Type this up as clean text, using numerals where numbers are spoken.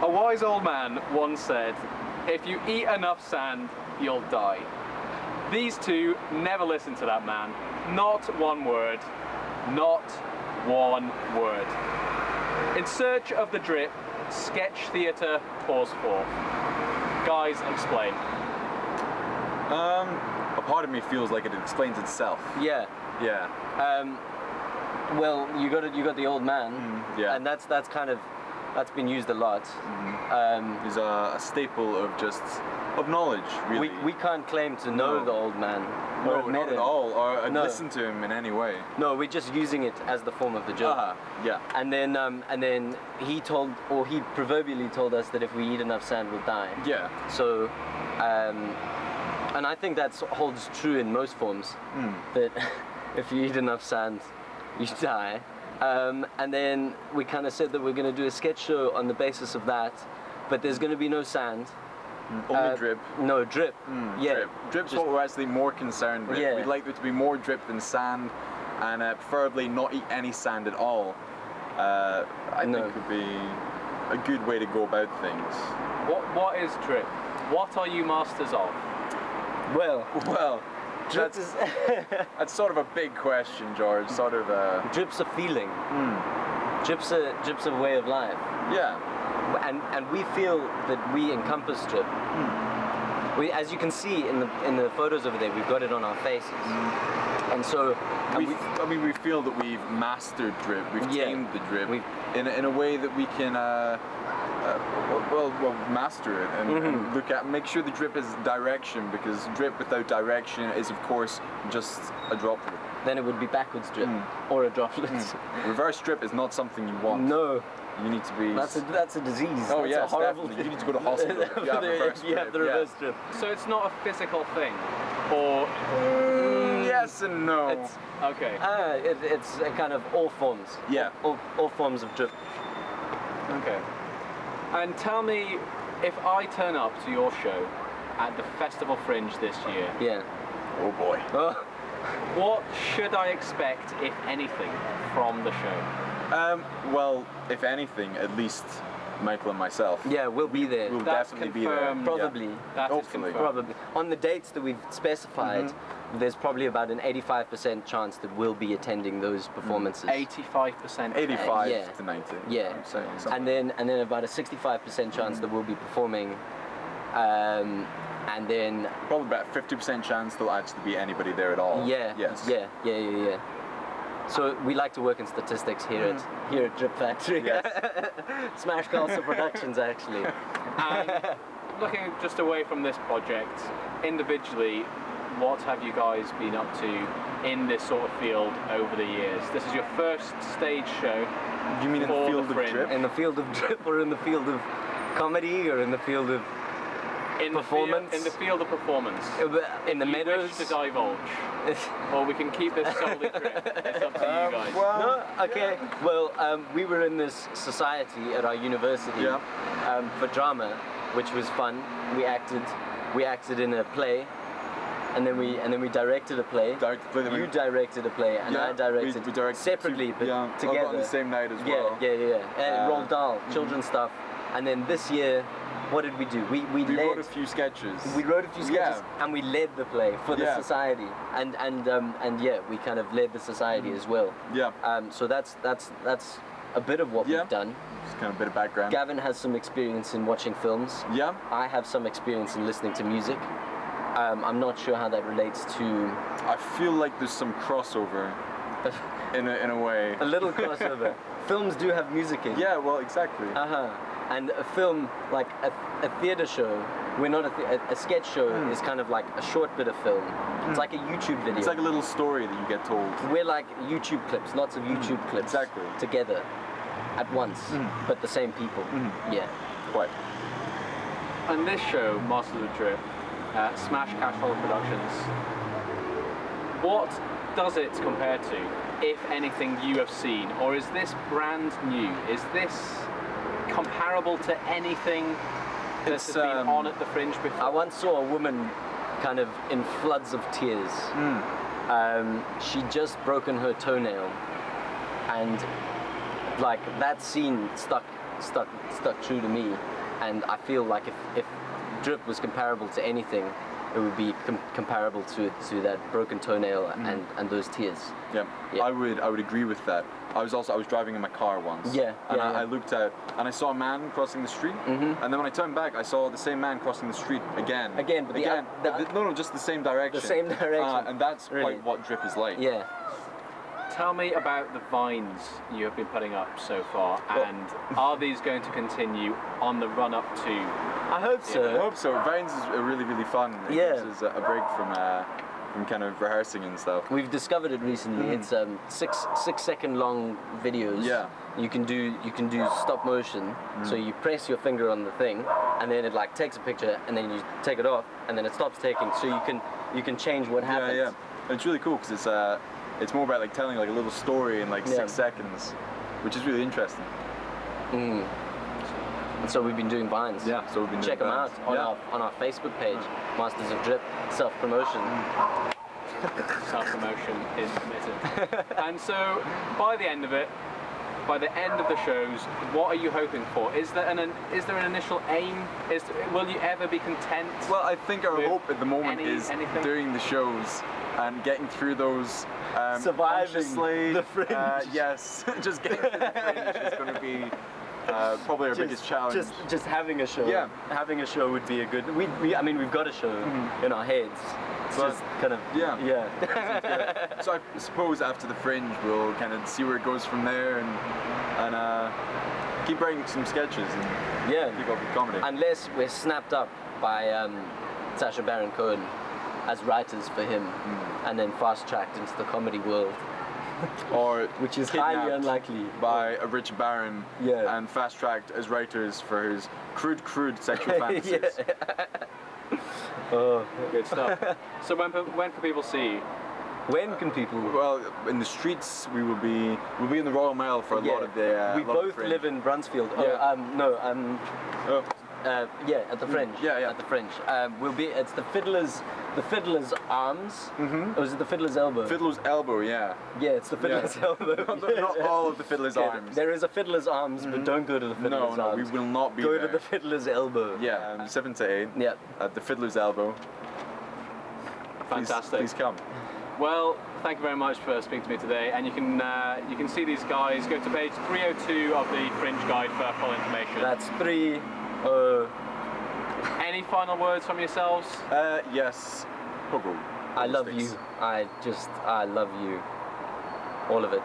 A wise old man once said, if you eat enough sand, you'll die. These two never listened to that man. Not one word. Not one word. In search of the drip, sketch theatre pours forth. Guys, explain. A part of me feels like it explains itself. Yeah. Well, you got the old man, yeah, and that's been used a lot. He's a staple of knowledge, really. We can't claim to know the old man. No, not at all, or listen to him in any way. No, we're just using it as the form of the joke. Yeah. And then he proverbially told us that if we eat enough sand, we'll die. Yeah. So, and I think that holds true in most forms. That if you eat enough sand, you die. And then we kind of said that we're going to do a sketch show on the basis of that, but there's going to be no sand. Only drip. No, drip. Yeah. Drip's what we're actually more concerned with. Yeah. We'd like there to be more drip than sand, and preferably not eat any sand at all. I think would be a good way to go about things. What is drip? What are you masters of? Well, that's sort of a big question, George. Sort of drip's a feeling. Drip's a way of life. Yeah. And we feel that we encompass drip. As you can see in the photos over there, we've got it on our faces. And so we feel that we've mastered drip. We've tamed the drip in a way that we can master it and make sure the drip is direction, because drip without direction is of course just a droplet. Then it would be backwards drip or a droplet. Reverse drip is not something you want. No. You need to be... That's a disease. Oh that's yeah, a horrible definitely. You need to go to hospital if you have the reverse drip. So it's not a physical thing? Or... yes and no. Okay. It's a kind of all forms. Yeah. All forms of drip. Okay. And tell me, if I turn up to your show at the Festival Fringe this year... Yeah. Oh boy. What should I expect, if anything, from the show? Well, if anything, at least Michael and myself. Yeah, we'll be there. We'll definitely be there. Probably. Yeah. That hopefully. Probably. On the dates that we've specified, there's probably about an 85% chance that we'll be attending those performances. 85%? 85 to 90. Yeah. I'm saying, and then about a 65% chance that we'll be performing. And then probably about 50% chance there'll actually be anybody there at all. Yeah. Yes. Yeah. So we like to work in statistics here at Drip Factory. Yes. Smash Castle Productions, actually. And looking just away from this project, individually, what have you guys been up to in this sort of field over the years? This is your first stage show. You mean in the field of drip? In the field of drip, or in the field of comedy, or in the field of performance? In the field of performance. In the meadows? Wish to divulge. Or we can keep this solely drip. It's up to you guys. Well, we were in this society at our university for drama, which was fun. We acted in a play, and then we directed a play. You directed a play, and I directed we directed separately, but together on the same night as well. Yeah. Roald Dahl, children's stuff, and then this year. What did we do? We wrote a few sketches. We wrote a few sketches, and we led the play for the society, and we kind of led the society as well. Yeah. So that's a bit of what we've done. Just kind of a bit of background. Gavin has some experience in watching films. Yeah. I have some experience in listening to music. I'm not sure how that relates to. I feel like there's some crossover. in a way. A little crossover. Films do have music in. Yeah. Well, exactly. And a film, like a theatre show, a sketch show is kind of like a short bit of film. It's like a YouTube video. It's like a little story that you get told. We're like YouTube clips, lots of YouTube clips together at once, but the same people. Yeah. Quite. And this show, Masters of the Drip, Smash Castle Productions, what does it compare to, if anything, you have seen? Or is this brand new? Is this comparable to anything that has been on at the Fringe before? I once saw a woman kind of in floods of tears. She'd just broken her toenail, and like that scene stuck stuck true to me, and I feel like if drip was comparable to anything, it would be comparable to that broken toenail and those tears. Yeah. I would agree with that. I was driving in my car once. Yeah. And I looked out and I saw a man crossing the street. And then when I turned back, I saw the same man crossing the street again. No, just the same direction. The same direction. And that's Really? quite what drip is like. Yeah. Tell me about the vines you have been putting up so far, and are these going to continue on the run up to? I hope so. I hope so. Vines is really, really fun. It Yeah. gives us a break from kind of rehearsing and stuff. We've discovered it recently. It's 6-second long videos. Yeah. You can do stop motion. So you press your finger on the thing, and then it like takes a picture, and then you take it off, and then it stops taking. So you can change what happens. Yeah. And it's really cool because it's more about like telling like a little story in like 6 seconds, which is really interesting. And so we've been doing vines. Yeah. So we've been Check doing them out vines. on our Facebook page, Masters of Drip, self-promotion. Self-promotion is permitted. And so, by the end of it, by the end of the shows, what are you hoping for? Is there an initial aim? Will you ever be content? Well, I think our hope at the moment is anything? doing the shows and getting through those. Surviving consciously, the Fringe. Yes, just getting through the Fringe is going to be probably our biggest challenge. Just having a show. Yeah. Having a show would be a good. I mean, we've got a show in our heads. It's But- just kind of. Yeah. So I suppose after the Fringe, we'll kind of see where it goes from there and keep writing some sketches and Yeah. keep up with comedy. Unless we're snapped up by Sacha Baron Cohen as writers for him, and then fast-tracked into the comedy world, Or which is kidnapped highly unlikely. by a rich baron Yeah. and fast-tracked as writers for his crude sexual fantasies. Oh. Good stuff. So when can people see you? When can people? Well, in the streets we'll be in the Royal Mile for a lot of the. we lot of both Fringe. live in Brunsfield. Yeah. Oh, Yeah, at the Fringe. Yeah. At the Fringe. We'll be. It's the Fiddler's Arms. Or is it the Fiddler's Elbow? Fiddler's Elbow, yeah. Yeah, it's the Fiddler's Elbow. Not all of the Fiddler's Okay, Arms. There is a Fiddler's Arms, but don't go to the Fiddler's No, Arms. we will not be Go there. to the Fiddler's Elbow. Yeah, 7 to 8. Yeah. At the Fiddler's Elbow. Fantastic. Please come. Well, thank you very much for speaking to me today, and you can see these guys. Go to page 302 of the Fringe Guide for full information. That's 3. Any final words from yourselves? Yes. Pogo. I love you. I love you. All of it.